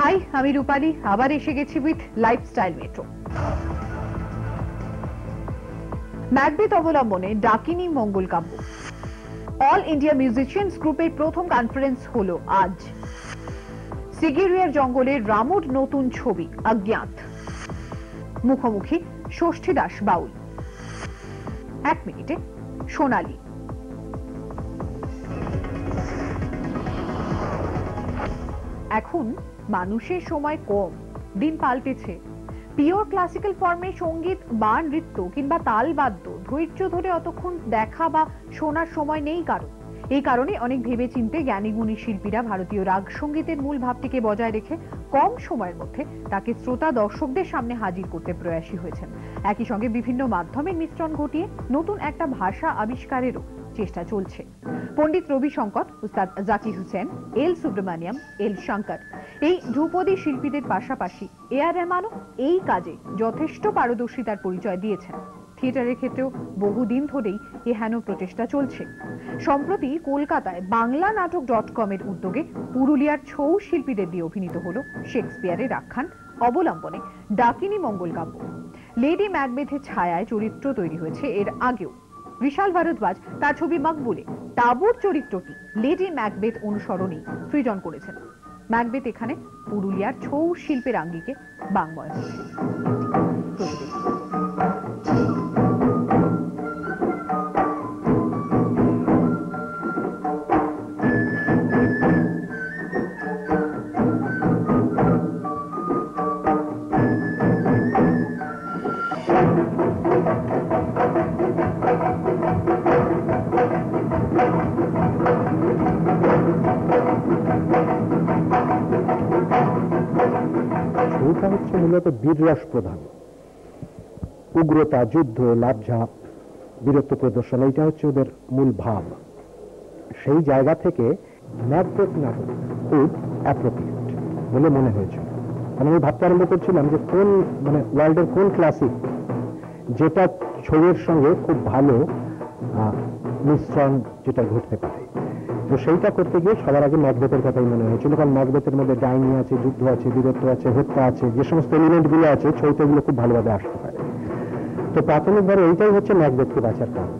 High, আমি রূপালী আবার এসে গেছি উইথ লাইফস্টাইল মেট্রো। ম্যাকবেথ অবলম্বনে ডাকিনী মঙ্গল কাব্য। অল ইন্ডিয়া মিউজিশিয়ানস গ্রুপের প্রথম কনফারেন্স হলো আজ। সিগিরিয়ার জঙ্গলে রামুর নতুন ছবি অজ্ঞাত। মুখোমুখি ষষ্ঠী দাস বাউল। 1 মিনিটে সোনালী। এখন মানুষের সময় কম, দিন পাল্টেছে। পিওর ক্লাসিক্যাল ফর্মে সঙ্গীত বা নৃত্য কিংবা তালবাদ্য ধৈর্য ধরে অতক্ষণ দেখা বা শোনার সময় নেই কারো। এই কারণে অনেক ভেবে চিন্তে জ্ঞানীগুণী শিল্পীরা ভারতীয় রাগ সঙ্গীতের মূল ভাবটিকে বজায় রেখে কম সময়ের মধ্যে তাকে শ্রোতা দর্শকদের সামনে হাজির করতে প্রয়াসী হয়েছেন। একই সঙ্গে বিভিন্ন মাধ্যমের মিশ্রণ ঘটিয়ে নতুন একটা ভাষা আবিষ্কারেরও চেষ্টা চলছে। পণ্ডিত রবি শঙ্কর, উস্তাদ জাকির হুসেন, এল সুব্রমণিয়াম, এল শঙ্কর এই ধ্রুপদী শিল্পীদের পাশাপাশি এ.আর. রহমানও এই কাজে যথেষ্ট পারদর্শিতার পরিচয় দিয়েছেন। থিয়েটারের ক্ষেত্রেও বহুদিন ধরেই এ হেন প্রচেষ্টা চলছে। সম্প্রতি কলকাতায় বাংলানাটক.com এর উদ্যোগে পুরুলিয়ার ছৌ শিল্পীদের দিয়ে অভিনীত হলো শেক্সপিয়ারের আখ্যান অবলম্বনে ডাকিনী মঙ্গল কাব্য। লেডি ম্যাকবেথের ছায়ায় চরিত্র তৈরি হয়েছে এর আগেও। বিশাল ভারদ্বাজ তার ছবি মকবুলে তাঁবুর চরিত্রটি লেডি ম্যাকবেথ অনুসরণেই সৃজন করেছেন। ম্যাকবেথ এখানে পুরুলিয়ার ছৌ শিল্পের আঙ্গিকে বাংময় হয়েছে। ছৌটা হচ্ছে মূলত বীররস প্রধান, উগ্রতা, যুদ্ধ, লাফঝাপ, বীরত্ব প্রদর্শন, এইটা হচ্ছে ওদের মূল ভাব। সেই জায়গা থেকে ম্যাকবেথ নাটক খুব অ্যাপ্রোপ্রিয়েট বলে মনে হয়েছিল। আমি ভাবতে আরম্ভ করছিলাম যে কোন ওয়ার্ল্ডের কোন ক্লাসিক যেটা ছৌয়ের সঙ্গে খুব ভালো মিশ্রণ যেটা ঘটতে পারে। তো সেইটা করতে গিয়ে সবার আগে ম্যাকবেথের কথাই মনে হয়েছিল, কারণ ম্যাকবেথের মধ্যে ডাইনি আছে, যুদ্ধ আছে, বীরত্ব আছে, হত্যা আছে, যে সমস্ত এলিমেন্ট গুলো আছে ছৌতে গুলো খুব ভালোভাবে আসতে পারে। তো প্রাথমিকভাবে এইটাই হচ্ছে ম্যাকবেথকে বাঁচার কারণ।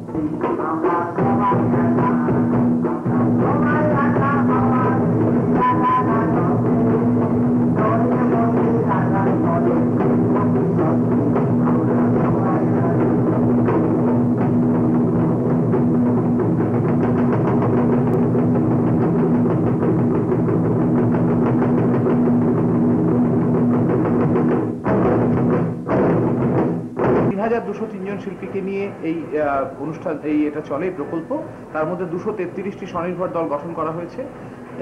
জন শিল্পীকে নিয়ে এই অনুষ্ঠান এটা চলে প্রকল্প। তার মধ্যে 233টি স্বনির্ভর দল গঠন করা হয়েছে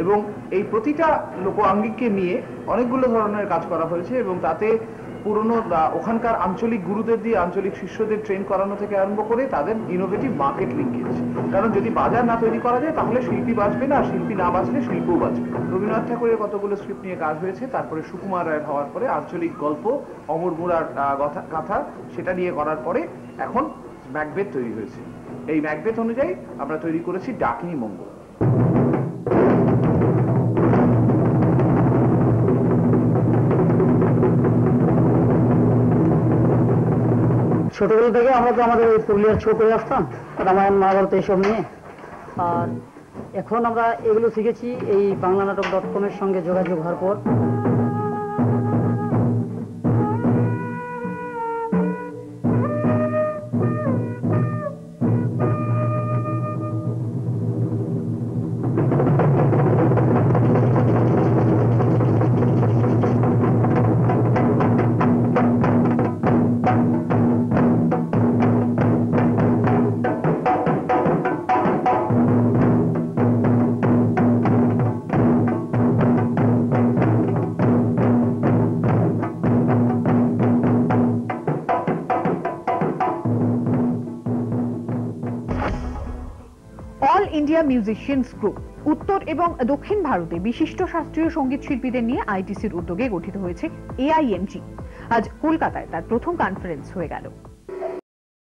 এবং এই প্রতিটা লোক আঙ্গিককে নিয়ে অনেকগুলো ধরনের কাজ করা হয়েছে এবং তাতে পুরনো ওখানকার আঞ্চলিক গুরুদের দিয়ে আঞ্চলিক শিষ্যদের ট্রেন করানো থেকে আরম্ভ করে তাদের ইনোভেটিভ মার্কেট লিঙ্কেজ। কারণ যদি বাজার না তৈরি করা যায় তাহলে শিল্পী বাঁচবে না, আর শিল্পী না বাঁচলে শিল্পও বাঁচবে। রবীন্দ্রনাথ ঠাকুরের কতগুলো স্ক্রিপ্ট নিয়ে কাজ হয়েছে, তারপরে সুকুমার রায়ের হওয়ার পরে আঞ্চলিক গল্প, অমর মুরার কাথা সেটা নিয়ে করার পরে এখন ম্যাকবেথ তৈরি হয়েছে। এই ম্যাকবেথ অনুযায়ী আমরা তৈরি করেছি ডাকিনী মঙ্গল। ছোটবেলা থেকে আমরা তো আমাদের পুরুলিয়ার ছৌ করে আসতাম, রামায়ণ মহাভারত এইসব নিয়ে। আর এখন আমরা এগুলো শিখেছি এই বাংলানাটক.com এর সঙ্গে যোগাযোগ হওয়ার পর। অল ইন্ডিয়া মিউজিশিয়ানস গ্রুপ উত্তর এবং দক্ষিণ ভারতে বিশিষ্ট শাস্ত্রীয় সঙ্গীত শিল্পীদের নিয়ে আইটিসির উদ্যোগে গঠিত হয়েছে AIMG। আজ কলকাতায় তার প্রথম কনফারেন্স হয়ে গেল।